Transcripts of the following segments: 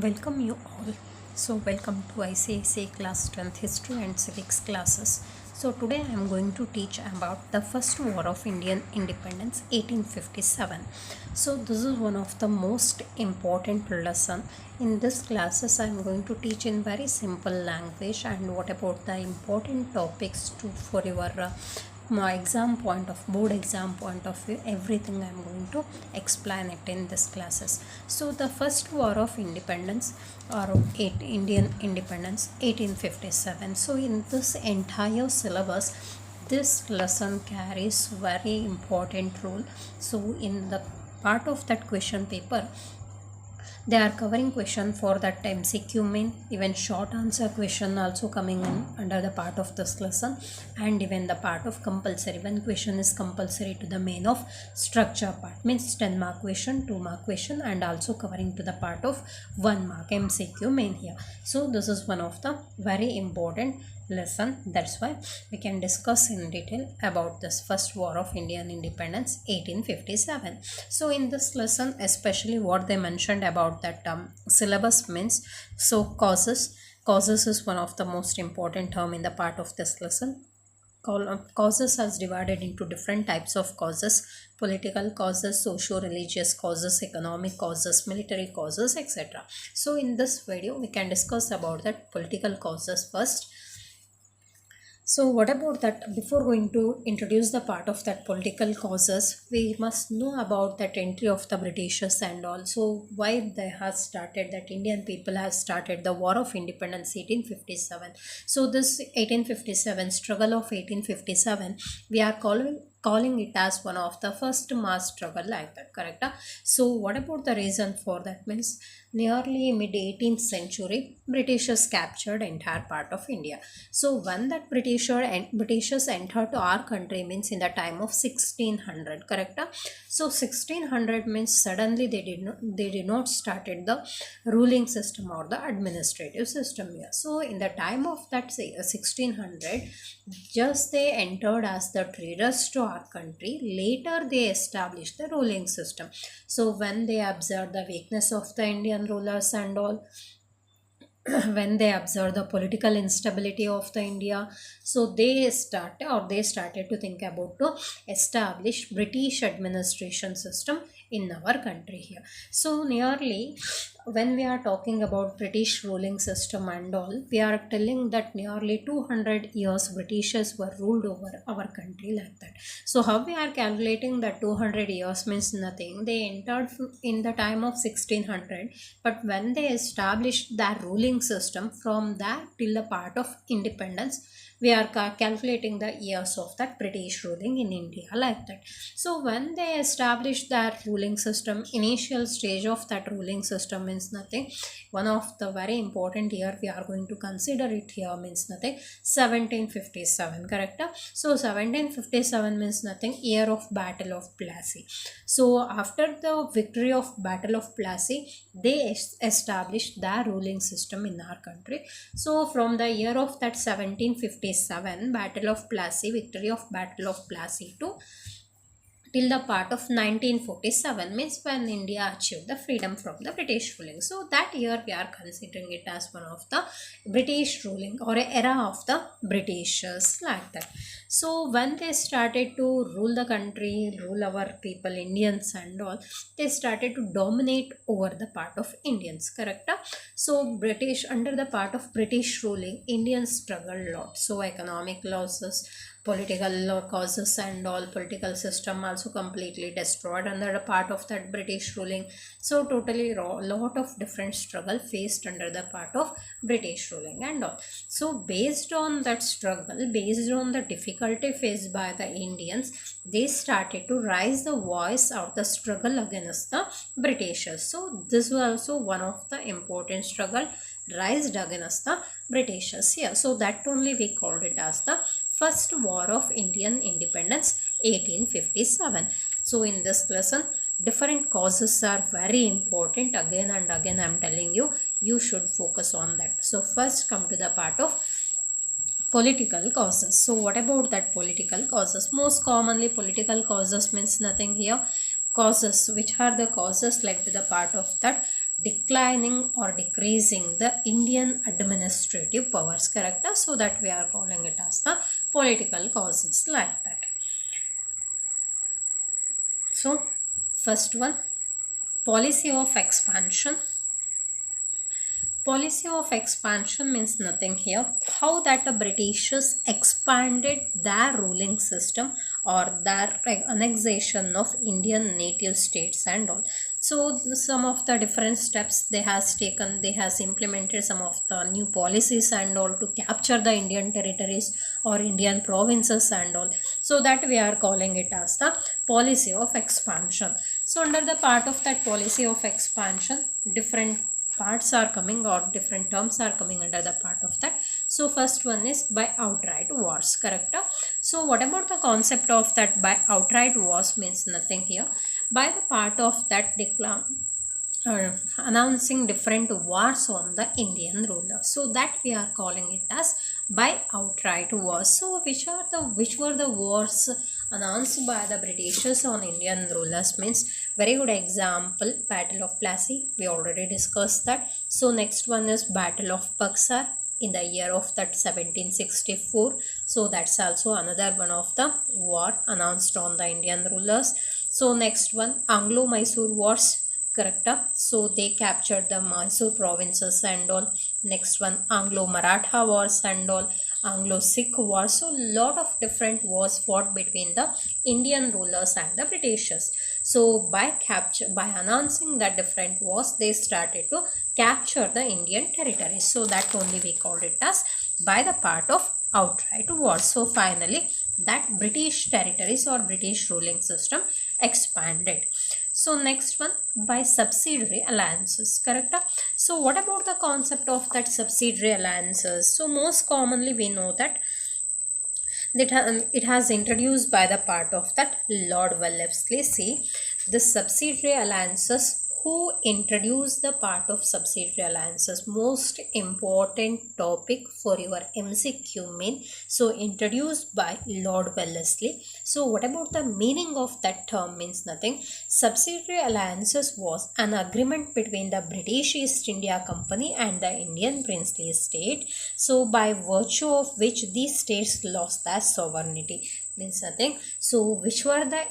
Welcome you all. So welcome to ICSE class 10th history and civics classes. So today I am going to teach about the first war of Indian independence 1857. So this is one of the most important lesson. In this classes I am going to teach in very simple language and what about the important topics for your my exam point of board exam point of view, everything I am going to explain it in this classes. So the first war of independence or Indian independence 1857. So in this entire syllabus this lesson carries very important role. So in the part of that question paper they are covering question for that MCQ main, even short answer question also coming in under the part of this lesson, and even the part of compulsory. One question is compulsory to the main of structure part, means 10 mark question, 2 mark question, and also covering to the part of 1 mark MCQ main here. So this is one of the very important lesson. That's why we can discuss in detail about this first war of Indian independence 1857. So in this lesson especially what they mentioned about that syllabus means, so causes is one of the most important term in the part of this lesson. Causes is divided into different types of causes: political causes, socio-religious causes, economic causes, military causes, etc. So in this video we can discuss about that political causes first. So what about that? Before going to introduce the part of that political causes, we must know about that entry of the Britishers and also why they have started, that Indian people have started the War of Independence 1857. So this 1857 struggle of 1857, we are calling it as one of the first mass struggle like that, correct? So what about the reason for that? Means nearly mid 18th century Britishers captured entire part of India. So when that Britishers entered to our country means in the time of 1600, correct? So 1600 means suddenly they did not started the ruling system or the administrative system here. So in the time of that say 1600, just they entered as the traders to our country. Later they established the ruling system. So when they observed the weakness of the Indian rulers and all, when they observed the political instability of the India, so they started to think about to establish British administration system in our country here. So nearly when we are talking about British ruling system and all, we are telling that nearly 200 years Britishers were ruled over our country like that. So how we are calculating that 200 years means nothing. They entered in the time of 1600, but when they established their ruling system, from that till the part of independence, we are calculating the years of that British ruling in India like that. So when they established that ruling system, initial stage of that ruling system means nothing. One of the very important year we are going to consider it here means nothing, 1757, correct? So 1757 means nothing, year of Battle of Plassey. So after the victory of Battle of Plassey, they established their ruling system in our country. So from the year of that 1757 Battle of Plassey, victory of Battle of Plassey to till the part of 1947 means when India achieved the freedom from the British ruling. So that year we are considering it as one of the British ruling or era of the Britishers like that. So when they started to rule the country, rule our people, Indians and all, they started to dominate over the part of Indians, correct? So British, under the part of British ruling, Indians struggled a lot. So economic losses, political causes and all, political system also completely destroyed under the part of that British ruling. So totally lot of different struggle faced under the part of British ruling and all. So based on that struggle, based on the difficulty faced by the Indians, they started to raise the voice of the struggle against the Britishers. So this was also one of the important struggle raised against the Britishers here. So that only we called it as the first war of Indian independence 1857. So in this lesson different causes are very important. Again and again I am telling you, you should focus on that. So first come to the part of political causes. So what about that political causes? Most commonly political causes means nothing here, causes which are the causes led to the part of that declining or decreasing the Indian administrative powers, correct? So that we are calling it as the political causes, like that. So first one, policy of expansion. Policy of expansion means nothing here. How that the Britishers expanded their ruling system or their annexation of Indian native states and all. So some of the different steps they has taken, they has implemented some of the new policies and all to capture the Indian territories or Indian provinces and all. So that we are calling it as the policy of expansion. So under the part of that policy of expansion, different parts are coming or different terms are coming under the part of that. So first one is by outright wars, correct? So what about the concept of that by outright wars means nothing here. By the part of that announcing different wars on the Indian rulers. So that we are calling it as by outright wars. So which were the wars announced by the Britishers on Indian rulers means very good example, Battle of Plassey. We already discussed that. So next one is Battle of Buxar in the year of that 1764. So that's also another one of the war announced on the Indian rulers. So next one, Anglo-Mysore Wars, correct? So they captured the Mysore provinces and all. Next one, Anglo-Maratha Wars and all, Anglo-Sikh Wars. So lot of different wars fought between the Indian rulers and the Britishers. So by announcing that different wars, they started to capture the Indian territories. So that only we called it as by the part of outright war. So finally that British territories or British ruling system expanded. So next one, by subsidiary alliances, correct? So what about the concept of that subsidiary alliances? So most commonly we know that it has introduced by the part of that Lord Wellesley. See, the subsidiary alliances, who introduced the part of subsidiary alliances, most important topic for your MCQ main. So introduced by Lord Wellesley. So what about the meaning of that term means nothing. Subsidiary alliances was an agreement between the British East India Company and the Indian princely state. So by virtue of which these states lost their sovereignty means nothing. So which were the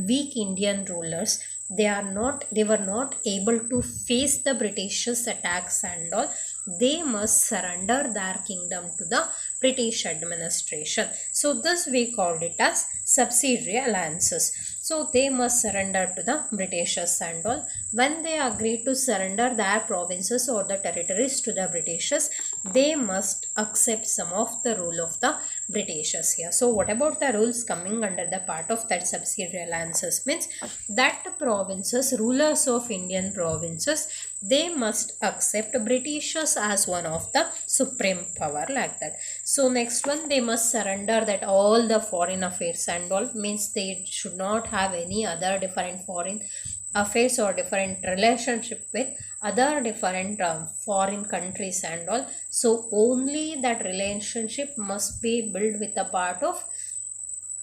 weak Indian rulers, they were not able to face the Britishers' attacks and all. They must surrender their kingdom to the British administration. So this we called it as subsidiary alliances. So they must surrender to the Britishers and all. When they agree to surrender their provinces or the territories to the Britishers, they must accept some of the rule of the Britishers here. So what about the rules coming under the part of that subsidiary alliances means that the provinces, rulers of Indian provinces, they must accept Britishers as one of the supreme power, like that. So next one, they must surrender that all the foreign affairs and all, means they should not have any other different foreign affairs or different relationship with other different foreign countries and all. So only that relationship must be built with the part of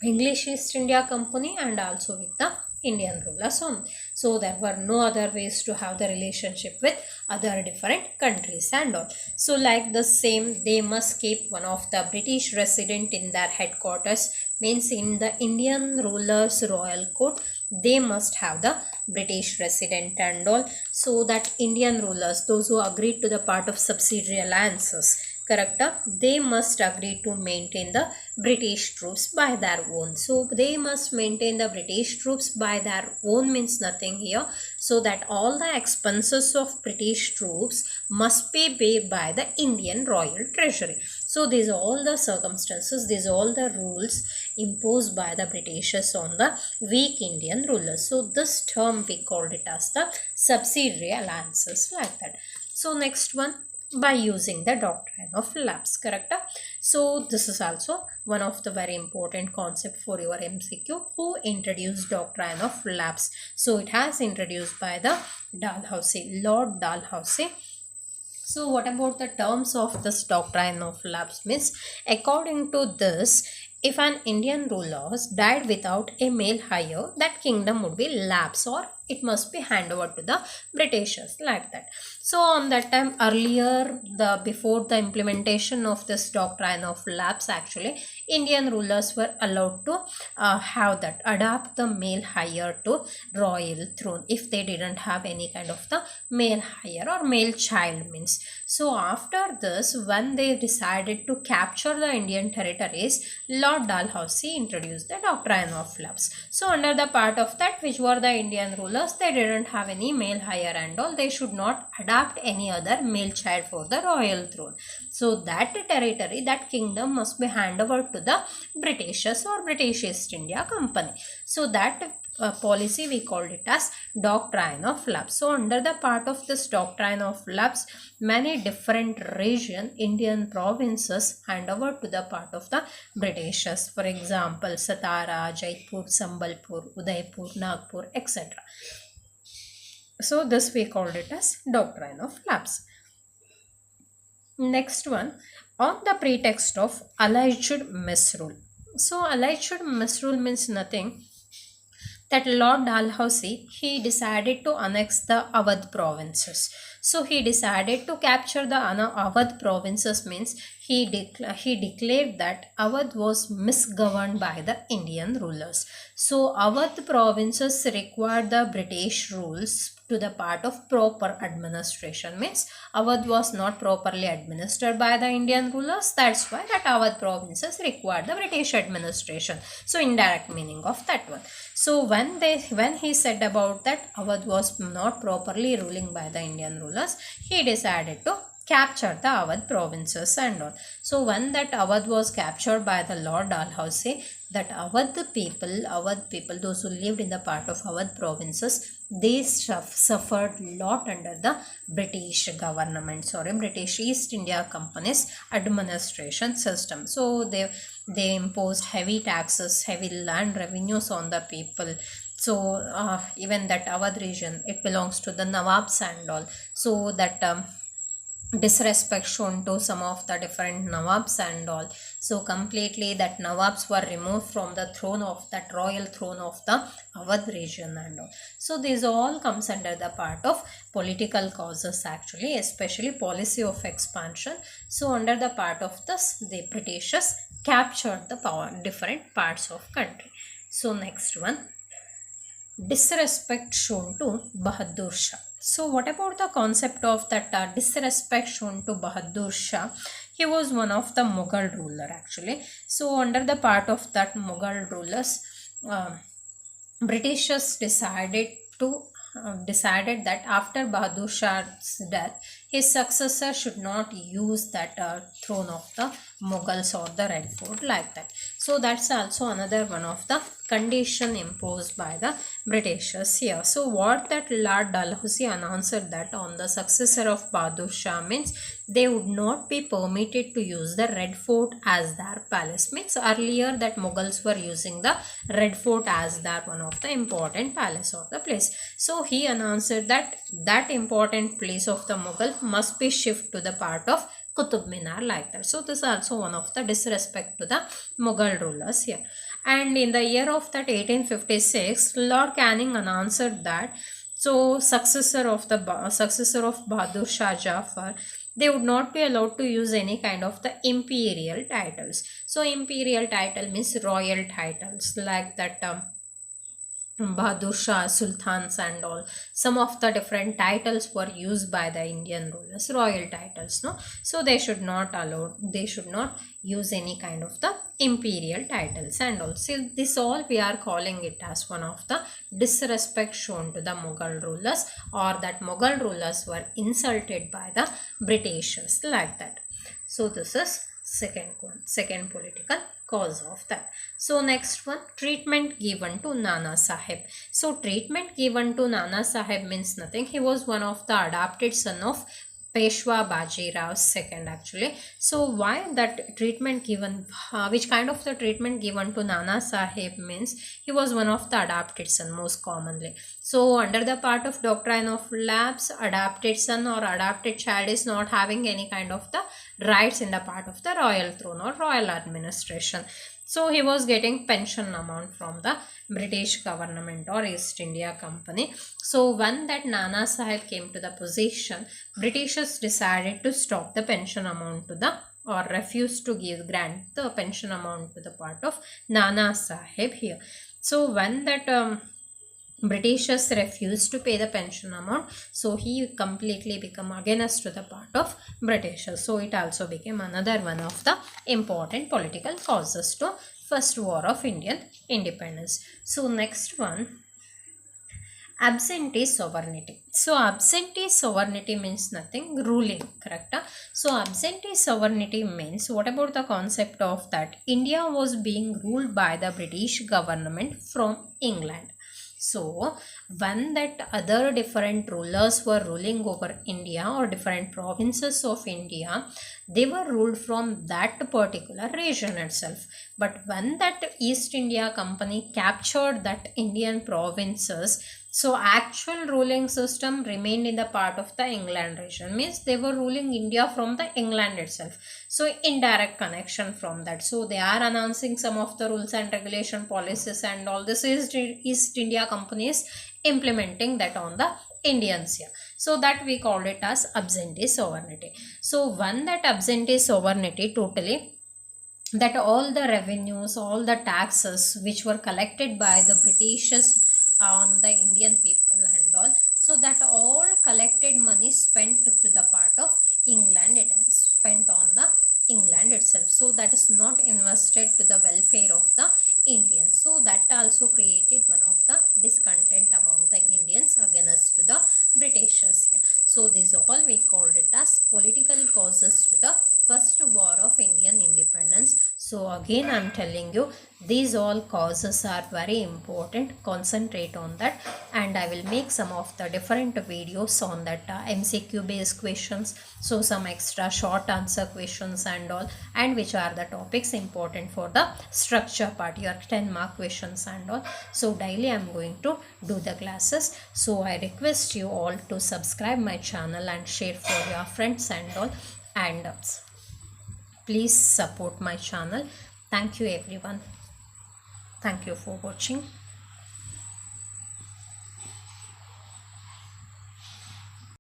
English East India Company and also with the Indian rulers on. So there were no other ways to have the relationship with other different countries and all. So like the same, they must keep one of the British resident in their headquarters, means in the Indian rulers royal court, they must have the British resident and all. So that Indian rulers, those who agreed to the part of subsidiary alliances, correct, they must agree to maintain the British troops by their own. So they must maintain the British troops by their own means nothing here. So that all the expenses of British troops must be paid by the Indian royal treasury. So these are all the circumstances, these are all the rules imposed by the Britishers on the weak Indian rulers. So this term we called it as the subsidiary alliances, like that. So next one, by using the doctrine of lapse, correct? So this is also one of the very important concept for your MCQ. Who introduced doctrine of lapse? So it has introduced by the Dalhousie, Lord Dalhousie. So what about the terms of this doctrine of lapse means? According to this, if an Indian ruler died without a male heir, that kingdom would be lapse or it must be handed over to the Britishers, like that. So on that time, earlier, before the implementation of this doctrine of lapse, actually Indian rulers were allowed to adapt the male heir to royal throne if they didn't have any kind of the male heir or male child means. So after this, when they decided to capture the Indian territories, Lord Dalhousie introduced the doctrine of lapse. So under the part of that, which were the Indian rulers, they didn't have any male heir and all, they should not adapt any other male child for the royal throne. So that territory, that kingdom must be handed over to the Britishers or British East India Company. So that policy we called it as doctrine of lapse. So under the part of this doctrine of lapse, many different region Indian provinces hand over to the part of the Britishers. For example, Satara, Jaipur, Sambalpur, Udaipur, Nagpur, etc. So this we called it as doctrine of lapse. Next one, on the pretext of alleged misrule. So alleged misrule means nothing that Lord Dalhousie, he decided to annex the Awadh provinces. So he decided to capture the Awadh provinces means he declared that Awadh was misgoverned by the Indian rulers. So Awadh provinces required the British rules to the part of proper administration means Awadh was not properly administered by the Indian rulers. That's why that Awadh provinces required the British administration. So indirect meaning of that one. So when he said about that Awadh was not properly ruling by the Indian rulers, he decided to capture the Awadh provinces and all. So when that Awadh was captured by the Lord Dalhousie, that Awadh people, those who lived in the part of Awadh provinces, they suffered lot under the British government, British East India Company's administration system. So they imposed heavy taxes, heavy land revenues on the people. So even that Awadh region, it belongs to the Nawabs and all. So that disrespect shown to some of the different Nawabs and all. So completely that Nawabs were removed from the throne of that royal throne of the Awadh region and all. So this all comes under the part of political causes actually, especially policy of expansion. So under the part of this, the Britishers captured the different parts of country. So next one, disrespect shown to Bahadur Shah. So what about the concept of that disrespect shown to Bahadur Shah? He was one of the Mughal ruler actually. So under the part of that Mughal rulers, Britishers decided that after Bahadur Shah's death, his successor should not use that throne of the Mughals or the Red Fort like that. So that's also another one of the condition imposed by the Britishers here. So what that Lord Dalhousie announced that on the successor of Bahadur Shah means they would not be permitted to use the Red Fort as their palace. Means earlier that Mughals were using the Red Fort as their one of the important palace of the place. So he announced that that important place of the Mughal must be shifted to the part of Qutub Minar like that. So this is also one of the disrespect to the Mughal rulers here. And in the year of that 1856, Lord Canning announced that so successor of Bahadur Shah Jafar, they would not be allowed to use any kind of the imperial titles. So imperial title means royal titles like that Bahadur Shah, Sultans and all. Some of the different titles were used by the Indian rulers, royal titles, no? So they should not use any kind of the imperial titles and all. So this all we are calling it as one of the disrespect shown to the Mughal rulers, or that Mughal rulers were insulted by the Britishers like that. So this is second political cause of that. So next one, treatment given to Nana Sahib. So treatment given to Nana Sahib means nothing. He was one of the adopted son of Peshwa Bajirao II actually. So why that treatment given, which kind of the treatment given to Nana Sahib means he was one of the adopted son most commonly. So under the part of doctrine of lapse, adopted son or adopted child is not having any kind of the rights in the part of the royal throne or royal administration. So he was getting pension amount from the British government or East India Company. So when that Nana Sahib came to the position, Britishers decided to stop the pension amount to the or refused to grant the pension amount to the part of Nana Sahib here. So when that Britishers refused to pay the pension amount, so he completely became against to the part of Britishers. So it also became another one of the important political causes to First War of Indian Independence. So next one, absentee sovereignty. So absentee sovereignty means nothing, ruling, correct? So absentee sovereignty means, what about the concept of that India was being ruled by the British government from England. So when that other different rulers were ruling over India or different provinces of India, they were ruled from that particular region itself. But when that East India Company captured that Indian provinces, so actual ruling system remained in the part of the England region, means they were ruling India from the England itself. So indirect connection from that. So they are announcing some of the rules and regulation policies and all this is East India Company is implementing that on the Indians here. So that we called it as absentee sovereignty. So when that absentee sovereignty totally, that all the revenues, all the taxes which were collected by the Britishers on the Indian people and all, so that all collected money spent to the part of England, it is spent on the England itself. So that is not invested to the welfare of the Indians. So that also created one of the discontent among the Indians against to the Britishers here. So this all we called it as political causes to the First War of Indian Independence. So again I am telling you, these all causes are very important. Concentrate on that, and I will make some of the different videos on that MCQ based questions, so some extra short answer questions and all, and which are the topics important for the structure part, your 10-mark questions and all. So daily I am going to do the classes. So I request you all to subscribe my channel and share for your friends and all, and please support my channel. Thank you everyone. Thank you for watching.